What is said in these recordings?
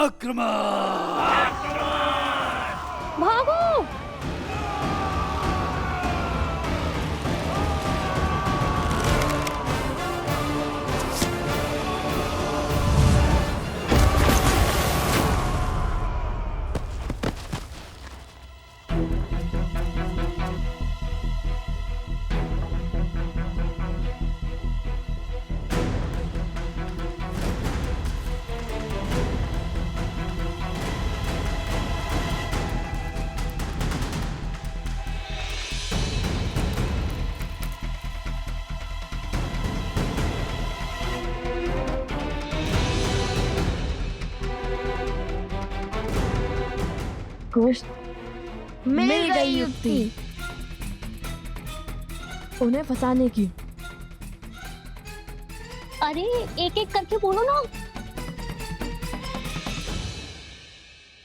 आक्रमण! भागो! कुछ मिल गई युक्ति उन्हें फंसाने की। अरे एक एक करके बोलो ना।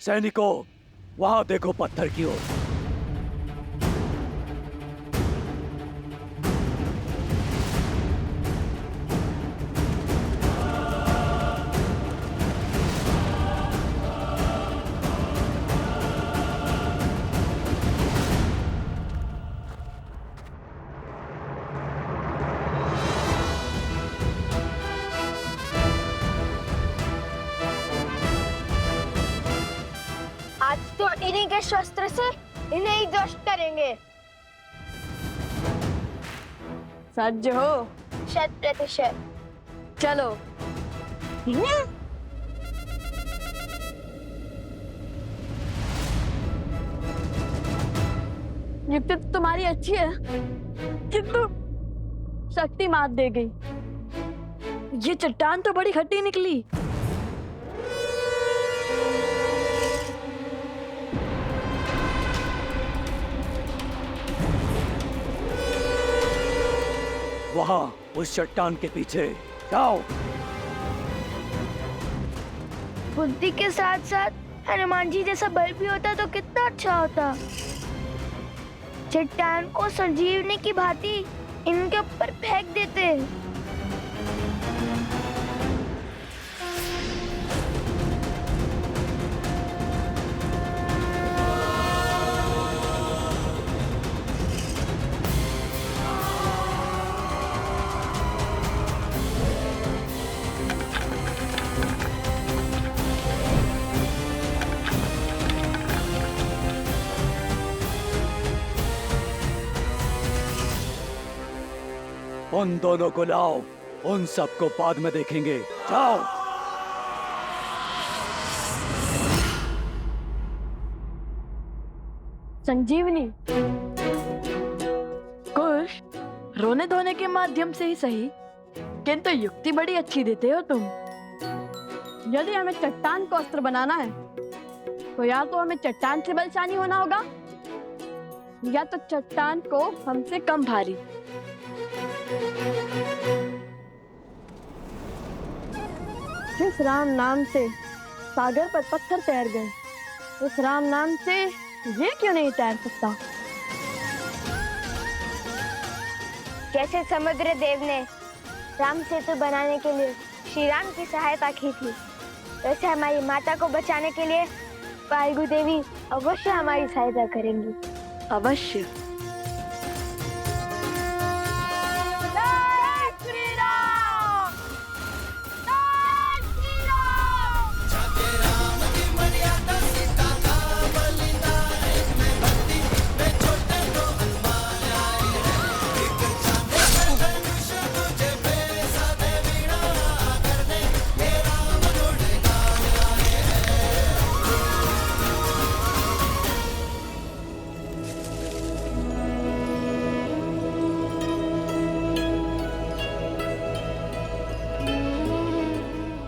सैनिकों, वहां देखो पत्थर की ओर। आज तो इन्हीं के शस्त्र से इन्हें ही ध्वस्त करेंगे। सज्ज हो? 100%। चलो। युक्ति तो तुम्हारी अच्छी है, किंतु शक्ति मात दे गई। ये चट्टान तो बड़ी खट्टी निकली। वहां उस चट्टान के पीछे जाओ। बुद्धि के साथ साथ हनुमान जी जैसा बल भी होता तो कितना अच्छा होता। चट्टान को संजीवनी की भांति इनके ऊपर फेंक देते। उन दोनों को लाओ, उन सबको बाद में देखेंगे। जाओ। संजीवनी कुश, रोने धोने के माध्यम से ही सही, किंतु युक्ति बड़ी अच्छी देते हो तुम। यदि हमें चट्टान को अस्त्र बनाना है तो या तो हमें चट्टान से बलशाली होना होगा या तो चट्टान को हमसे कम भारी। जिस राम नाम से सागर पर पत्थर तैर गए, उस राम नाम से ये क्यों नहीं तैर सकता? जैसे समुद्र देव ने राम सेतु बनाने के लिए श्री राम की सहायता की थी, वैसे हमारी माता को बचाने के लिए वायु देवी अवश्य हमारी सहायता करेंगी। अवश्य।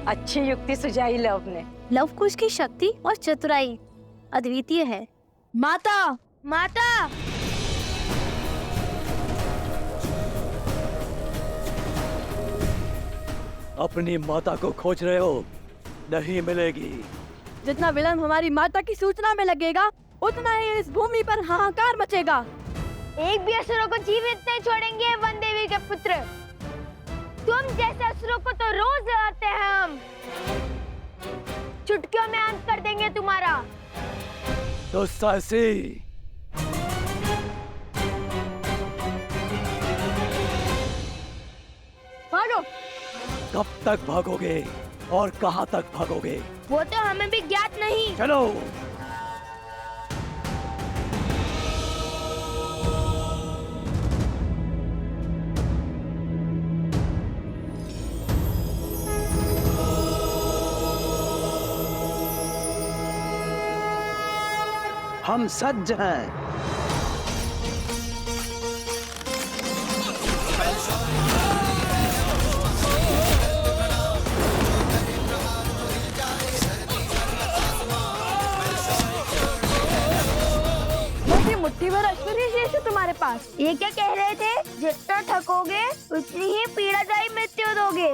अच्छी युक्ति सुझाई लव ने। लव कुश की शक्ति और चतुराई अद्वितीय है। माता, माता, अपनी माता को खोज रहे हो? नहीं मिलेगी। जितना विलंब हमारी माता की सूचना में लगेगा, उतना ही इस भूमि पर हाहाकार मचेगा। एक भी असुरों को जीवित नहीं छोड़ेंगे वन देवी के पुत्र। तुम जैसे असुरों को तो रोज लड़ते हैं हम। चुटकियों में अंत कर देंगे तुम्हारा। तो साहसी भागो। कब तक भागोगे और कहां तक भागोगे? वो तो हमें भी ज्ञात नहीं। चलो। हम सज्ज हैं। मुट्ठी भर अश्विनी शेष है तुम्हारे पास। ये क्या कह रहे थे? जितना थकोगे उतनी ही पीड़ादायी मृत्यु दोगे।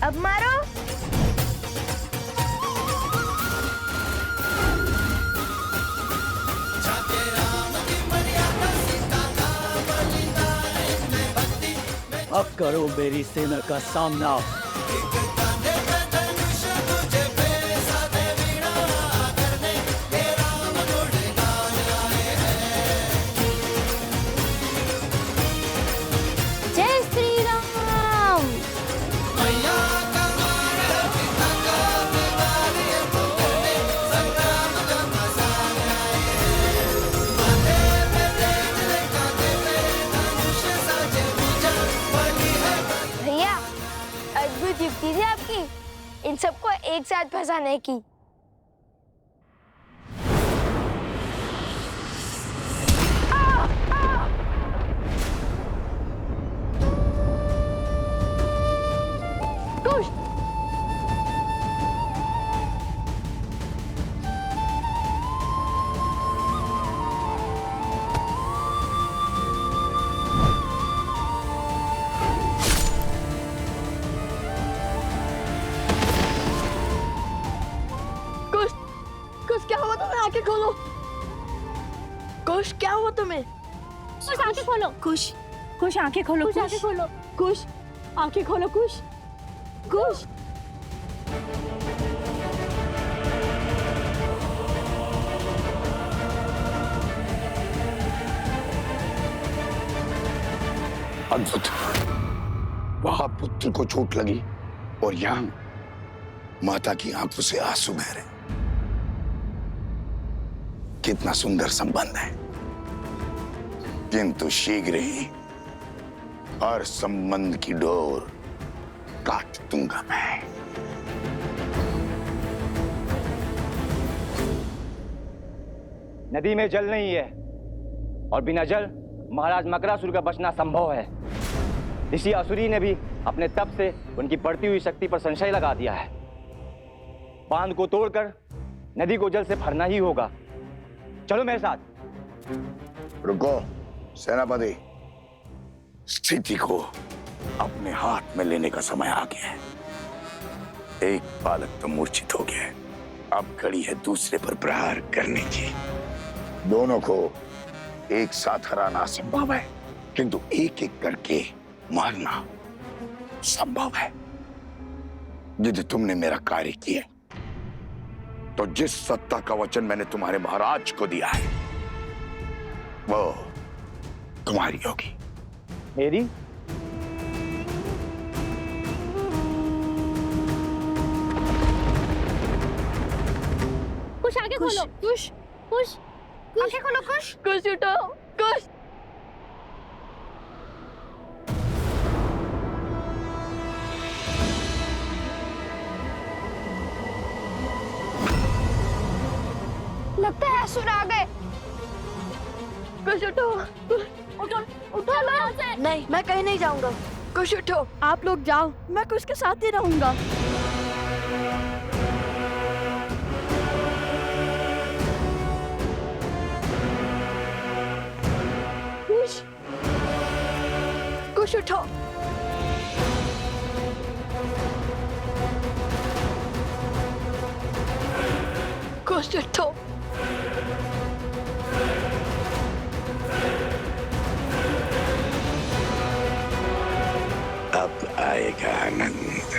अब मारो। अब करो मेरी सेना का सामना। जय श्री राम। भैया, अद्भुत युक्ति थी आपकी इन सबको एक साथ फंसाने की। कुश। कुश, कुश क्या हुआ तुम्हें? आंखें खोलो। कुश क्या हुआ तुम्हें? कुछ आंखें खोलो। कुश, कुश आंखें खोलो। कुछ आंखें खोलो। कुश आंखें खोलो। कुश, कुश। अद्भुत। वहां पुत्र को चोट लगी और यहाँ माता की आंखों से आंसू बह रहे। कितना सुंदर संबंध है, किंतु शीघ्र ही हर संबंध की डोर काट दूंगा मैं। नदी में जल नहीं है और बिना जल महाराज मकरासुर का बचना संभव है। ऋषि असुरी ने भी अपने तप से उनकी बढ़ती हुई शक्ति पर संशय लगा दिया है। बांध को तोड़कर नदी को जल से भरना ही होगा। चलो मेरे साथ। रुको सेनापति, स्थिति को अपने हाथ में लेने का समय आ गया है। एक बालक तो मूर्छित हो गया है, अब घड़ी है दूसरे पर प्रहार करने की। दोनों को एक साथ हराना असंभव है, किंतु एक एक करके मारना संभव है। यदि तुमने मेरा कार्य किया तो जिस सत्ता का वचन मैंने तुम्हारे महाराज को दिया है वो तुम्हारी होगी। मेरी? कुछ आगे खोलो। कुश, कुछ आंखें खोलो। कुछ कुश उठो। कुश। लगता है असुर आ गए। कुश उठो। उठो, उठो लो यहाँ से। नहीं, मैं कहीं नहीं जाऊंगा। कुश उठो। आप लोग जाओ, मैं कुश के साथ ही रहूंगा। कुश, कुश उठो। कुश उठो। अब आएगा आनंद।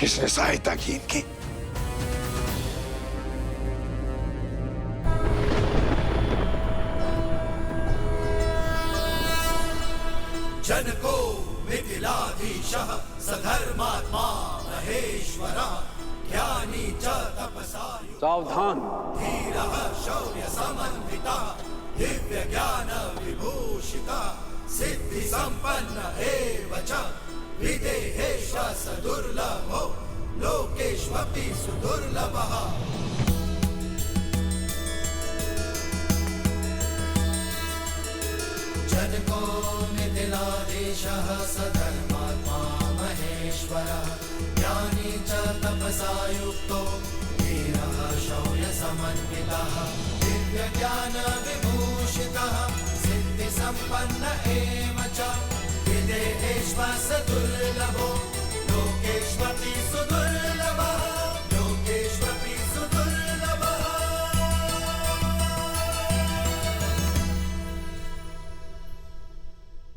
किसने सहायता की इनकी? जनको मिथिलाधीशः सधर्मात्मा महेश्वरः ज्ञानी च तपसायु सावधान। धीरः शौर्य समन्वितः दिव्य ज्ञान विभूषितः सिद्धि संपन्न एव च विदेहेश सदुर्लभो लोकेष्वपि सुदुर्लभः। जनको मिथिलाधीशः सधर्मात्मा महेश्वरः ज्ञानी च तपसा युक्तो धीरः शौर्य समन्वितः दिव्य ज्ञान विभूषितः सिद्धि संपन्न एव च विदेहेष्व सदुर्लभो लोकेष्वपि सुदुर्लभः लोकेष्वपि सुदुर्लभः।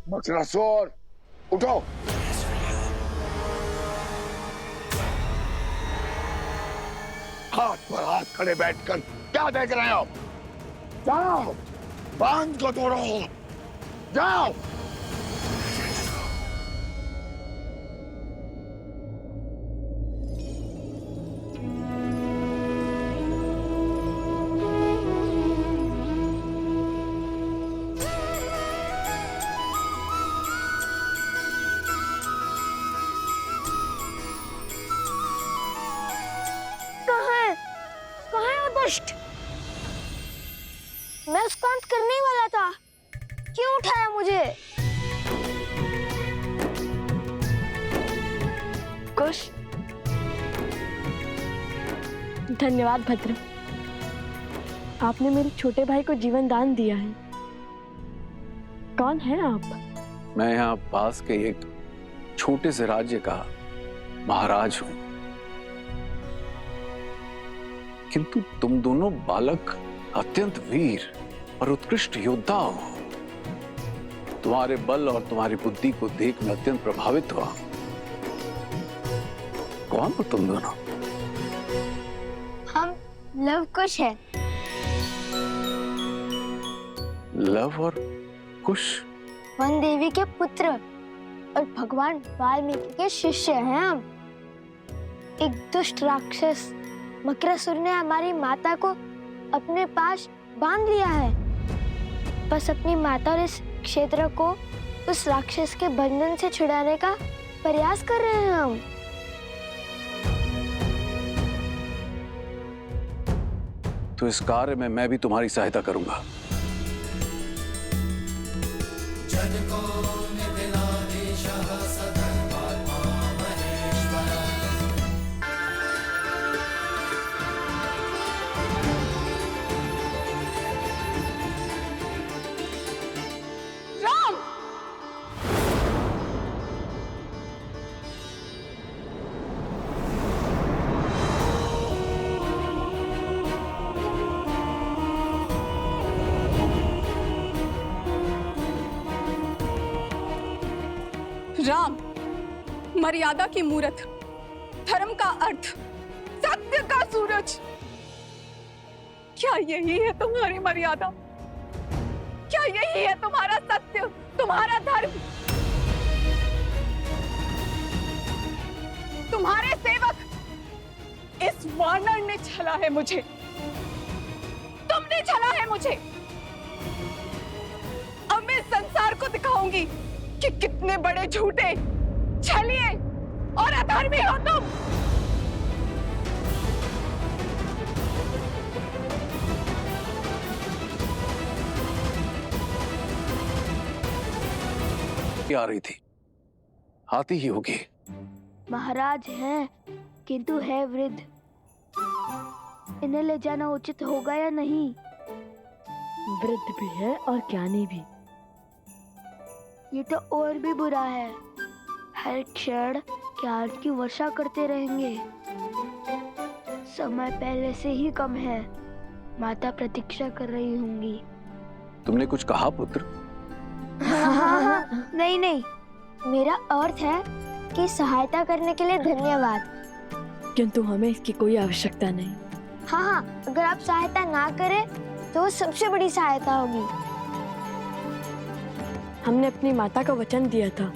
मकरासुर उठो। हाथ पर हाथ खड़े बैठकर क्या देख रहे हो? जाओ, बांध को तोड़ो, जाओ। मैं उसको अंत करने ही वाला था, क्यों उठाया मुझे? कुश, धन्यवाद भद्र। आपने मेरे छोटे भाई को जीवन दान दिया है। कौन है आप? मैं यहाँ पास के एक छोटे से राज्य का महाराज हूं, किंतु तुम दोनों बालक अत्यंत वीर और उत्कृष्ट योद्धा हो। तुम्हारे बल और तुम्हारी बुद्धि को देख मैं अत्यंत प्रभावित हुआ। कौन हो तुम दोनों? हम लव कुश हैं। लव और कुश? वन देवी के पुत्र और भगवान वाल्मीकि के शिष्य हैं हम। एक दुष्ट राक्षस मकरासुर ने हमारी माता को अपने पास बांध लिया है। बस अपनी माता और इस क्षेत्र को उस राक्षस के बंधन से छुड़ाने का प्रयास कर रहे हैं हम। तो इस कार्य में मैं भी तुम्हारी सहायता करूंगा। जनको मिथिलाधीशः सधर्मात्मा महेश्वरः। राम! राम, मर्यादा की मूरत, धर्म का अर्थ, सत्य का सूरज। क्या यही है तुम्हारी मर्यादा? क्या यही है तुम्हारा सत्य, तुम्हारा धर्म? तुम्हारे सेवक इस वानर ने छला है मुझे, तुमने छला है मुझे। अब मैं संसार को दिखाऊंगी कि कितने बड़े झूठे, छलिए और अधर्मी हो तुम। आ रही थी, आती ही होगी। महाराज हैं, किंतु है वृद्ध। इन्हें ले जाना उचित होगा या नहीं? वृद्ध भी है और ज्ञानी भी। ये तो और भी बुरा है। हर क्षण ज्ञान की वर्षा करते रहेंगे। समय पहले से ही कम है। माता प्रतीक्षा कर रही होंगी। तुमने कुछ कहा पुत्र? नहीं नहीं, मेरा अर्थ है कि सहायता करने के लिए धन्यवाद। किंतु हमें इसकी कोई आवश्यकता नहीं। हाँ हाँ, अगर आप सहायता ना करें तो वो सबसे बड़ी सहायता होगी। हमने अपनी माता को वचन दिया था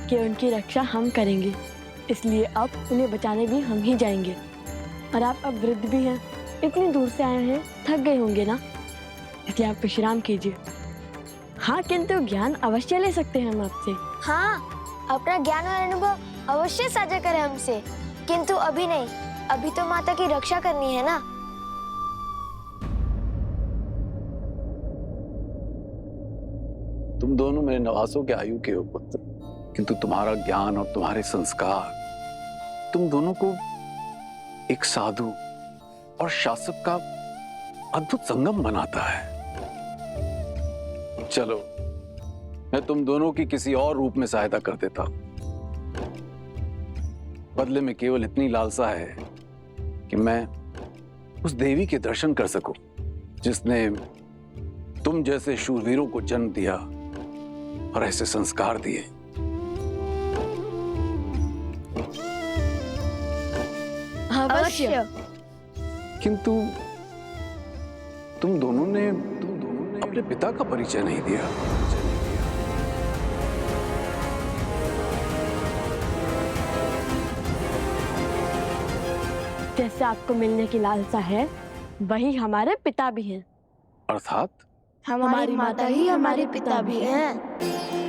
कि उनकी रक्षा हम करेंगे, इसलिए अब उन्हें बचाने भी हम ही जाएंगे। और आप अब वृद्ध भी हैं, इतनी दूर से आए हैं, थक गए होंगे ना, इसलिए आप विश्राम कीजिए। हाँ, किंतु ज्ञान अवश्य ले सकते हैं हम आपसे। हाँ, अपना ज्ञान और अनुभव अवश्य साझा करें हमसे, किंतु अभी नहीं, अभी तो माता की रक्षा करनी है ना। तुम दोनों मेरे नवासों के आयु के हो पुत्र, किंतु तुम्हारा ज्ञान और तुम्हारे संस्कार तुम दोनों को एक साधु और शासक का अद्भुत संगम बनाता है। चलो, मैं तुम दोनों की किसी और रूप में सहायता कर देता हूं। बदले में केवल इतनी लालसा है कि मैं उस देवी के दर्शन कर सकूं जिसने तुम जैसे शूरवीरों को जन्म दिया और ऐसे संस्कार दिए। अवश्य। किंतु तुम दोनों ने अपने पिता का परिचय नहीं दिया। जैसे आपको मिलने की लालसा है, वही हमारे पिता भी हैं। अर्थात हमारी माता ही हमारे पिता भी हैं।